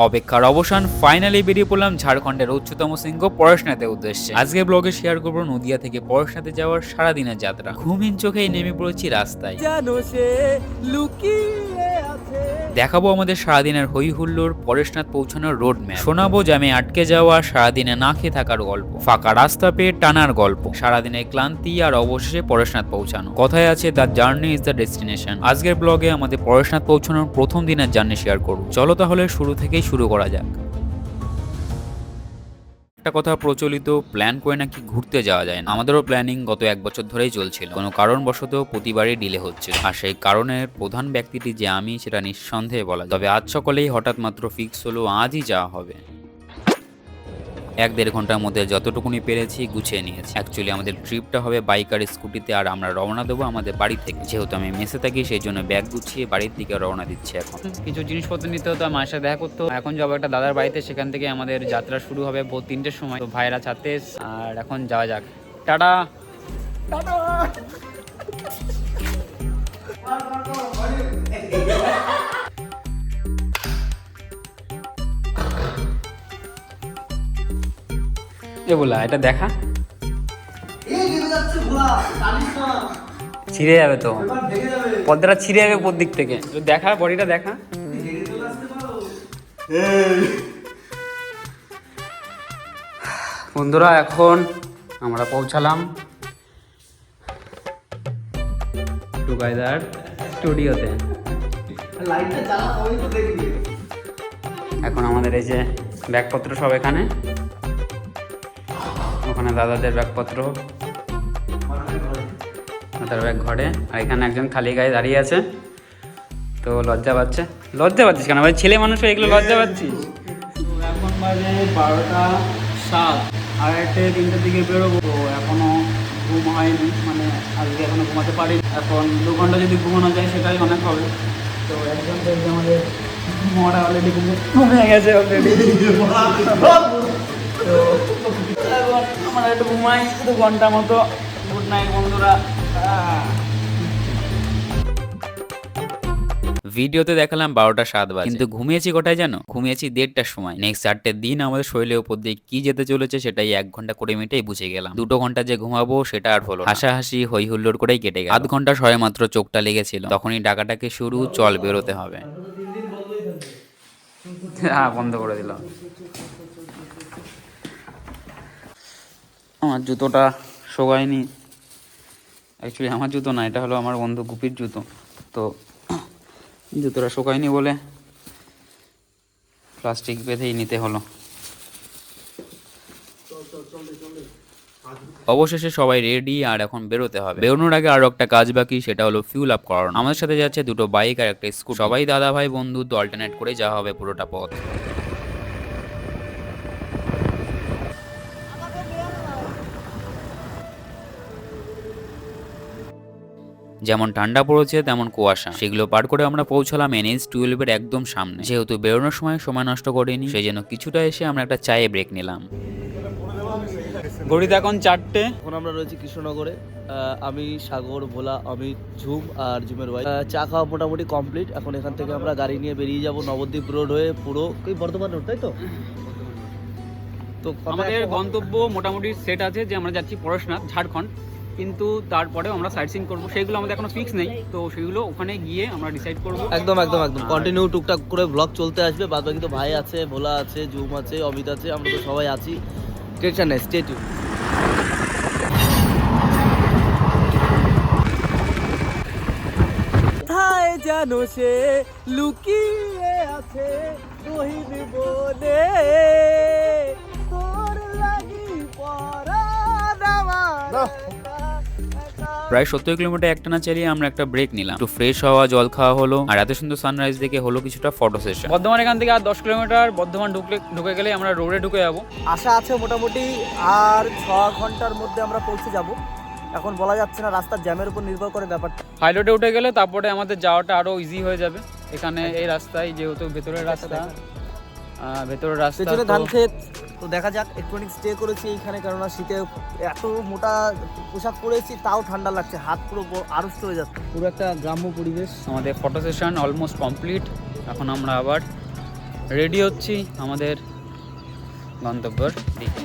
অপেক্ষার অবসান, ফাইনালি বেরিয়ে পড়লাম ঝাড়খণ্ডের উচ্চতম শৃঙ্গ পরশনাথের উদ্দেশ্যে। আজকে ব্লগে শেয়ার করবো নদিয়া থেকে পরশনাথে যাওয়ার সারাদিনের যাত্রা। ঘুমহীন চোখেই নেমে পড়েছি রাস্তায়। দেখাবো আমাদের সারাদিনের হই হুল্লোড়, পরশনাথ পৌঁছানোর রোড ম্যাপ, শোনাবো জ্যামে আটকে যাওয়া, সারাদিনে না খেয়ে থাকার গল্প, ফাঁকা রাস্তা পেয়ে টানার গল্প, সারাদিনের ক্লান্তি আর অবশেষে পরশনাথ পৌঁছানো। কথায় আছে the journey is the destination. আজকের ব্লগে আমাদের পরশনাথ পৌঁছানোর প্রথম দিনের জার্নি শেয়ার করব। চলো তাহলে শুরু থেকেই শুরু করা যাক। একটা কথা প্রচলিত, প্ল্যান করে নাকি ঘুরতে যাওয়া যায় না। আমাদেরও প্ল্যানিং গত 1 বছর ধরেই চলছিল, কোনো কারণবশত প্রতিবারই ডিলে হচ্ছিল। আর সেই কারণের প্রধান ব্যক্তিটি যে আমি, সেটা নিঃসন্দেহে বলা। তবে আজ সকালেই হঠাৎ মাত্র ফিক্স হলো আজই যাওয়া হবে। 1-1.5 ঘন্টার মধ্যে যতটুকুনি পেরেছি গুছিয়ে নিয়েছি। অ্যাকচুয়ালি আমাদের ট্রিপটা হবে বাইক আর স্কুটিতে, আর আমরা রওনা দেবো আমাদের বাড়ি থেকে। যেহেতু আমি মেসে থাকি, সেই জন্য ব্যাগ গুছিয়ে বাড়ির দিকে রওনা দিচ্ছি। এখন কিছু জিনিসপত্র নিতে হতো, মায়ের সাথে দেখা করতে। এখন যাবো একটা দাদার বাড়িতে, সেখান থেকে আমাদের যাত্রা শুরু হবে ভোর 3টের সময়। তো ভাইরা ছাড়তে, আর এখন যাওয়া যাক। টাটা। এ বলা, এটা দেখা ছিঁড়ে যাবে তো, পর্দাটা ছিঁড়ে যাবে উপর দিক থেকে। দেখা, বডিটা দেখা। বন্ধুরা, এখন আমরা পৌঁছালাম টুগেদার স্টুডিওতে। এখন আমাদের এই যে ব্যাগপত্র সব এখানে, ওখানে দাদাদের ব্যাগপত্র, তার ব্যাগ ঘরে, আর এখানে একজন খালি গায়ে দাঁড়িয়ে আছে। তো লজ্জা পাচ্ছিস কেন ভাই? ছেলে মানুষ এগুলো লজ্জা পাচ্ছিস? এখন বাজে 12:07, 2:30-3টার দিকে বেরোবো। তো এখনো ঘুম হয়নি, মানে আজকে এখনো ঘুমাতে পারি। এখন 2 ঘন্টা যদি ঘুমানো যায় সেটাই অনেক হবে। তো 1 ঘন্টা আমাদের ঘুমাটা অলরেডি ঘুমিয়ে গেছে অলরেডি। তো এখন আমরা একটু ঘুমাই 2 ঘন্টা মতো। গুড নাইট বন্ধুরা। ভিডিওতে দেখালাম 12:07 বাজে, কিন্তু ঘুমিয়েছি কটায় জানো? ঘুমিয়েছি 1:30টার সময়। নেক্সট 4টে দিন আমাদের শরীরের উপর দিয়ে কি যেতে চলেছে সেটাই 1 ঘন্টা 20 মিনিটেই বুঝে গেলাম। 2 ঘন্টা যে ঘুমাবো সেটা আর হলো। হাসাহাসি হই হুল্লোড় করেই কেটে গেল। 0.5 ঘন্টা সবে মাত্র চোখটা লেগেছিল, তখনই ডাকাটাকে শুরু, চল বেরোতে হবে। হ্যাঁ, বন্ধ করে দিল। আমার জুতোটা শোকায়নি। অ্যাকচুয়ালি আমার জুতো না, এটা হলো আমার বন্ধু গুপির জুতো। তো জুতোটা শোকায়নি বলে প্লাস্টিক বেঁধেই নিতে হলো। অবশেষে সবাই রেডি, আর এখন বেরোতে হবে। বেরোনোর আগে আরো একটা কাজ বাকি, সেটা হলো ফিউল আপ করানো। আমাদের সাথে যাচ্ছে 2টো বাইক আর একটা স্কুটি। সবাই দাদা ভাই বন্ধু, তো অল্টারনেট করে যাওয়া হবে পুরোটা পথ। যেমন ঠান্ডা পড়েছে তেমন কুয়াশা, সেগুলো পার করে আমরা পৌঁছালাম NH-12 এর একদম সামনে। যেহেতু বেরোনোর সময় নষ্ট করিনি, সেই জন্য কিছুটা এসে আমরা একটা চায়ে ব্রেক নিলাম। ঘড়িতে এখন 4টে। এখন আমরা রয়েছি কৃষ্ণনগরে। আমি, সাগর, ভোলা, অমিত, ঝুম আর ঝুমের ভাই। চা খাওয়া মোটামুটি কমপ্লিট। এখন এখান থেকে আমরা গাড়ি নিয়ে বেরিয়ে যাব নবদ্বীপ রোড হয়ে, পুরো বর্ধমান রোড, তাই তো? তো আমাদের গন্তব্য মোটামুটি সেট আছে যে আমরা যাচ্ছি পরশনাথ, ঝাড়খণ্ড। কিন্তু তারপরেও আমরা সাইট সিন করবো, সেগুলো আমাদের এখনো ফিক্স নেই। তো সেগুলো ওখানে গিয়ে আমরা ডিসাইড করবো। একদম কন্টিনিউ টুকটাক করে ব্লগ চলতে আসবে। বাদ বাকি তো ভাই আছে, ভোলা আছে, ঝুম আছে, অমিত আছে, আমরা তো সবাই আছি। টেনশন নেই, স্টে টিউন। কোথায় জানো সে লুকিয়ে আছে গহীন বনে, তোর লাগি পরাণ আমার। প্রায় 70 কিলোমিটার একটানা চালিয়ে আমরা একটা ব্রেক নিলাম, একটু ফ্রেশ হওয়া, জল খাওয়া হলো, আর এত সুন্দর সানরাইজ দেখে হলো কিছুটা ফটো সেশন। বর্ধমান এখান থেকে আর 10 কিলোমিটার। বর্ধমান ঢুকে গেলে আমরা রোডে ঢুকে যাবো। আশা আছে মোটামুটি আর 6 ঘন্টার মধ্যে আমরা পৌঁছে যাব। এখন বলা যাচ্ছে না, রাস্তার জ্যামের উপর নির্ভর করে ব্যাপারটা। হাইরোডে উঠে গেলে তারপরে আমাদের যাওয়াটা আরো ইজি হয়ে যাবে। এখানে এই রাস্তায়, যেহেতু ভেতরের রাস্তা, পেছনে ধান ক্ষেত। তো দেখা যাক, একটুখানি স্টে করেছি এইখানে, কেননা শীতে এত মোটা পোশাক পরেছি, তাও ঠান্ডা লাগছে, হাত পুরো আড়ষ্ট হয়ে যাচ্ছে। পুরো একটা গ্রাম্য পরিবেশ। আমাদের ফটো সেশন অলমোস্ট কমপ্লিট। এখন আমরা আবার রেডি হচ্ছি আমাদের গন্তব্যের দিকে।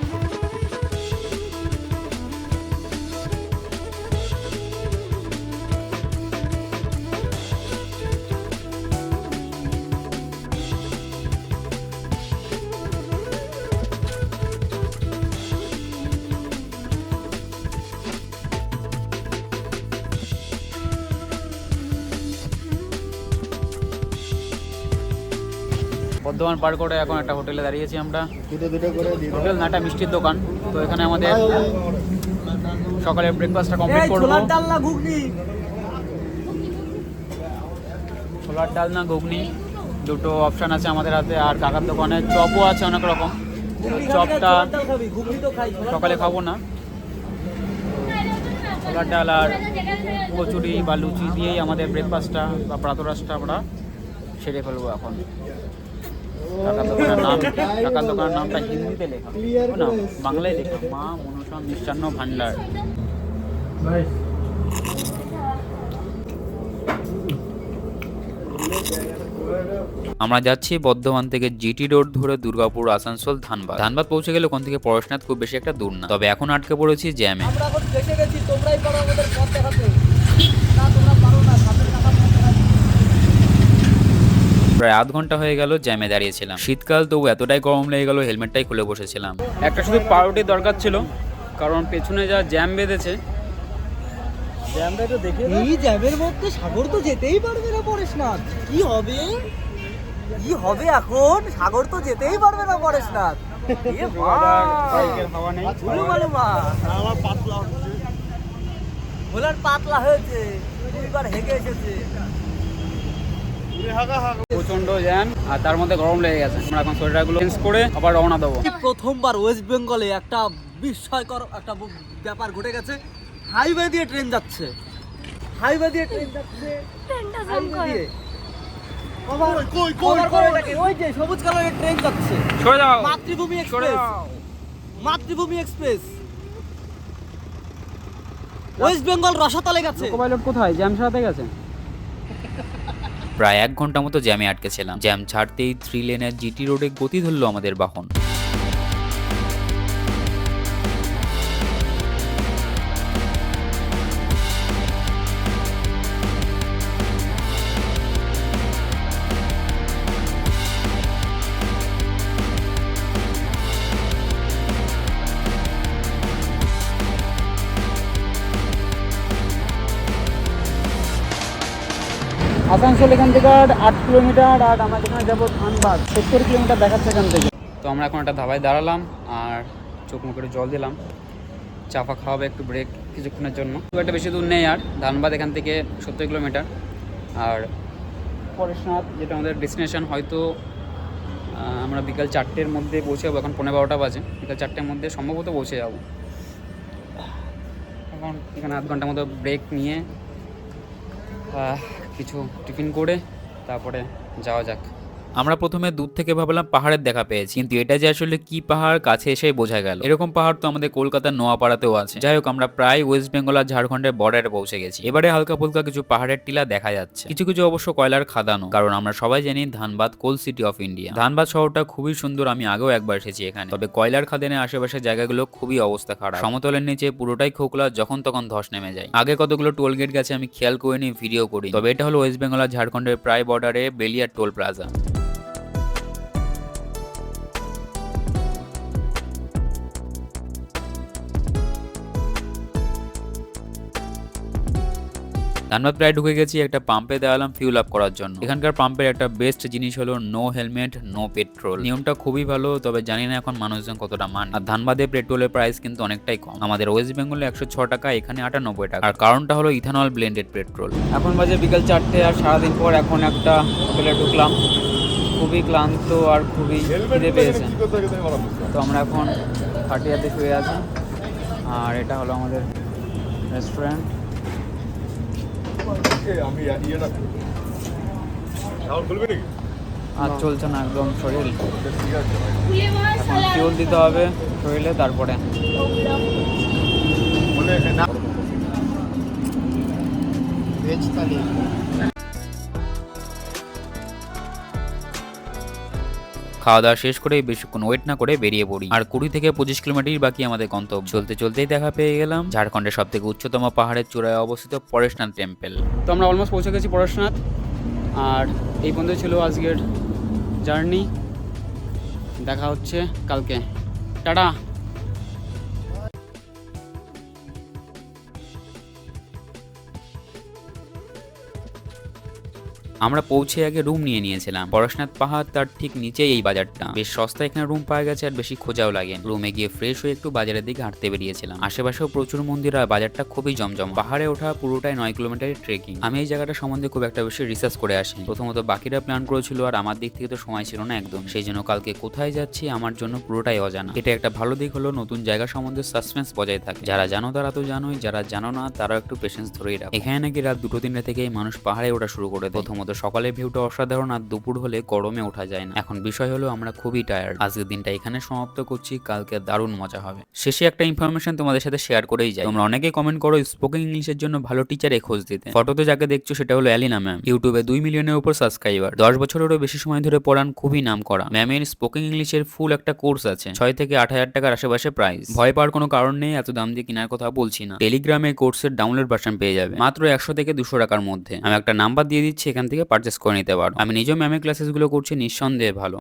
বর্ধমান পার করে এখন একটা হোটেলে দাঁড়িয়েছি আমরা। হোটেল না, একটা মিষ্টির দোকান। তো এখানে আমাদের সকালে ব্রেকফাস্টটা কমপ্লিট করবো। ছোলার ডাল না ঘুগনি দুটো অপশান আছে আমাদের হাতে। আর কাকার দোকানে চপও আছে অনেক রকম। চপটা সকালে খাবো না, ছোলার ডাল আর কচুরি বা লুচি দিয়েই আমাদের ব্রেকফাস্টটা বা প্রাতরাশটা আমরা সেরে ফেলবো এখন। কাকার দোকানের নামটা হিন্দিতে লেখা না, বাংলায় লেখা, মা মনসা মিষ্টান্ন ভান্ডার। আমরা যাচ্ছি বর্ধমান থেকে জিটি রোড ধরে দুর্গাপুর, আসানসোল, ধানবাদ। ধানবাদ পৌঁছে গেলে ওখান থেকে পড়াশোনাথ খুব বেশি একটা দূর না, তবে এখন আটকে পড়েছি জ্যামে। আমরা এখন ফেসে গেছি, তোমরাই পারো আমাদের পথ দেখাতে। না তোমরা পারো না, সামনের কাটা পথ দেখাতে। প্রায় আধ ঘন্টা হয়ে গেল জ্যামে দাঁড়িয়েছিলাম। শীতকাল, তবু এতটাই গরম লেগে গেল হেলমেটটাই খুলে বসেছিলাম। একটা শুধু পাউরুটির দরকার ছিল, কারণ পেছনে যা জ্যাম বেঁধেছে। জ্যামটা তো দেখে এই জ্যামের মধ্যে সাগর তো যেতেই পারবে না পরেশনাথ। কি হবে এখন? সাগর তো যেতেই পারবে না পরেশনাথ। এ হাওয়া নেই, আমার পাতলা হচ্ছে, ভোলার পাতলা হয়েছে, দুইবার হেগে এসেছে। প্রচন্ড জ্যাম আর তার মধ্যে গরম লেগে গেছে। আমরা এখন সোয়েটারগুলো চেঞ্জ করে আবার রওনা দেবো। প্রথমবার ওয়েস্ট বেঙ্গলে একটা বিস্ময়কর একটা ব্যাপার ঘটে গেছে। হাইওয়ে দিয়ে ট্রেন যাচ্ছে, হাইওয়ে দিয়ে ট্রেন যাচ্ছে, হাইওয়ে দিয়ে। ওই যে সবুজ কালারের ট্রেন যাচ্ছে। সরে যাও, মাতৃভূমি এক্সপ্রেস, মাতৃভূমি এক্সপ্রেস ওয়েস্ট বেঙ্গল রসাতলে গেছে। পাইলট কোথায়? জ্যাম সারাতে গেছে। প্রায় 1 ঘন্টা মতো জ্যামে আটকেছিলাম। জ্যাম ছাড়তেই 3 লেনের জিটি রোডে গতি ধরলো আমাদের বাহন। আসানসোল এখান থেকে 8 কিলোমিটার, আর আমরা যেখানে যাবো ধানবাদ 70 কিলোমিটার দেখাচ্ছে এখান থেকে। তো আমরা এখন একটা ধাবায় দাঁড়ালাম আর চোখ মুখে জল দিলাম। চাপা খাওয়াবে একটু ব্রেক কিছুক্ষণের জন্য। খুব একটা বেশি দূর নেই আর, ধানবাদ এখান থেকে 70 কিলোমিটার। আর পরেশনাথ যেটা আমাদের ডেস্টিনেশন, হয়তো আমরা বিকাল 4টের মধ্যে পৌঁছে যাবো। এখন 11:15 বাজে, বিকাল 4টের মধ্যে সম্ভবত পৌঁছে যাবো। এখন এখানে আধ ঘন্টার মতো ব্রেক নিয়ে কিছু টিফিন করে তারপরে যাওয়া যাক। আমরা প্রথমে দূর থেকে ভাবলাম পাহাড়ের দেখা পেয়েছি, কিন্তু এটা যে আসলে কি পাহাড় কাছে এসেই বোঝা গেল। এরকম পাহাড় তো আমাদের কলকাতার নোয়াপাড়াতেও আছে। যাই হোক, আমরা প্রায় ওয়েস্ট বেঙ্গল আর ঝাড়খণ্ডের বর্ডারে পৌঁছে গেছি। এবারে হালকা ফুলকা কিছু পাহাড়ের টিলা দেখা যাচ্ছে, কিছু কিছু অবশ্য কয়লার খাদানো, কারণ আমরা সবাই জানি ধানবাদ কোল সিটি অফ ইন্ডিয়া। ধানবাদ শহরটা খুবই সুন্দর, আমি আগেও একবার এসেছি এখানে। তবে কয়লার খাদানের আশেপাশের জায়গাগুলো খুবই অবস্থা খারাপ। সমতলের নিচে পুরোটাই খোকলা, যখন তখন ধস নেমে যায়। আগে কতগুলো টোল গেট গেছে আমি খেয়াল করিনি, ভিডিও করি। তবে এটা হলো ওয়েস্ট বেঙ্গল আর ঝাড়খণ্ডের প্রায় বর্ডারে বেলিয়ার টোল প্লাজা। ধানবাদ প্রায় ঢুকে গেছি। একটা পাম্পে দাঁড়ালাম ফিউল আপ করার জন্য। এখানকার পাম্পের একটা বেস্ট জিনিস হলো নো হেলমেট নো পেট্রোল। নিয়মটা খুবই ভালো, তবে জানি না এখন মানুষজন কতটা মানে। আর ধানবাদে পেট্রোলের প্রাইস কিন্তু অনেকটাই কম। আমাদের ওয়েস্ট বেঙ্গলে 106 টাকা, এখানে 98 টাকা। আর কারণটা হলো ইথানল ব্লেন্ডেড পেট্রোল। এখন বাজে বিকাল 4টে, আর সারাদিন পর এখন একটা হোটেলে ঢুকলাম। খুবই ক্লান্ত আর খুবই খিদে পেয়েছে। তো আমরা এখন খাটিয়াতে শুয়ে আছি। আর এটা হলো আমাদের রেস্টুরেন্ট। আর চলছে না একদম শরীর। এখন ফিউল দিতে হবে শরীরে, তারপরে ভেজ থালি। খাওয়া দাওয়া শেষ করে বেশিক্ষণ ওয়েট না করে বেরিয়ে পড়ি। আর 20 থেকে 25 কিলোমিটার বাকি আমাদের গন্তব্য। চলতে চলতেই দেখা পেয়ে গেলাম ঝাড়খণ্ডের সব থেকে উচ্চতম পাহাড়ের চূড়ায় অবস্থিত পরেশনাথ টেম্পল। তো আমরা অলমোস্ট পৌঁছে গেছি পরেশনাথ, আর এই পর্যন্ত ছিল আজকের জার্নি। দেখা হচ্ছে কালকে, টাটা। আমরা পৌঁছে আগে রুম নিয়ে নিয়েছিলাম। পরেশনাথ পাহাড় তার ঠিক নিচেই এই বাজারটা, বেশ সস্তা এখানে রুম পাওয়া গেছে আর বেশি খোঁজাও লাগে। রুমে গিয়ে ফ্রেশ হয়ে একটু বাজারের দিকে হাঁটতে বেরিয়েছিলাম। আশেপাশেও প্রচুর মন্দির আর বাজারটা খুবই জমজম। পাহাড়ে ওঠা পুরোটাই 9 কিলোমিটারের ট্রেকিং। আমি এই জায়গাটা সম্বন্ধে খুব একটা বেশি রিসার্চ করে আসি। প্রথমত বাকিরা প্ল্যান করেছিল আর আমার দিক থেকে তো সময় ছিল না একদম, সেই জন্য কালকে কোথায় যাচ্ছি আমার জন্য পুরোটাই অজানা। এটা একটা ভালো দিক হলো নতুন জায়গা সম্বন্ধে সাসপেন্স বজায় থাকে। যারা জানো তারা তো জানোই, যারা জানো না তারাও একটু পেশেন্স ধরেই রাখো। এখানে নাকি রাত 2-3 থেকেই মানুষ পাহাড়ে ওঠা শুরু করে দেয়। প্রথমত সকালের ভিউটা অসাধারণ, আর দুপুর হলে গরমে ওঠা যায় না। এখন বিষয় হলো আমরা খুবই টায়ার্ড। আজকের দিনটা এখানে সমাপ্ত করছি, কালকে দারুণ মজা হবে। শেষে একটা ইনফরমেশন তোমাদের সাথে শেয়ার করেই যাই। তোমরা অনেকেই কমেন্ট করো স্পোকেন ইংলিশের জন্য ভালো টিচারে খোঁজ দিতে। ফটোতে যাকে দেখছো সেটা হলো অ্যালিনা ম্যাম। ইউটিউবে 2 মিলিয়নের উপর সাবস্ক্রাইবার, 10 বছরেরও বেশি সময় ধরে পড়ান, খুবই নাম করা। ম্যামের স্পোকেন ইংলিশের ফুল একটা কোর্স আছে, 6 থেকে 8 হাজার টাকার আশেপাশে প্রাইস। ভয় পাওয়ার কোনো কারণ নেই, এত দাম দিয়ে কেনার কথা বলছি না। টেলিগ্রামে কোর্সের ডাউনলোড ভার্সন পেয়ে যাবে মাত্র 100 থেকে 200 টাকার মধ্যে। আমি একটা নাম্বার দিয়ে দিচ্ছি, এখান থেকে পারচেস করে নিতে পারো। আমি নিজেও ম্যামের ক্লাসেসগুলো করছি, নিঃসন্দেহে ভালো।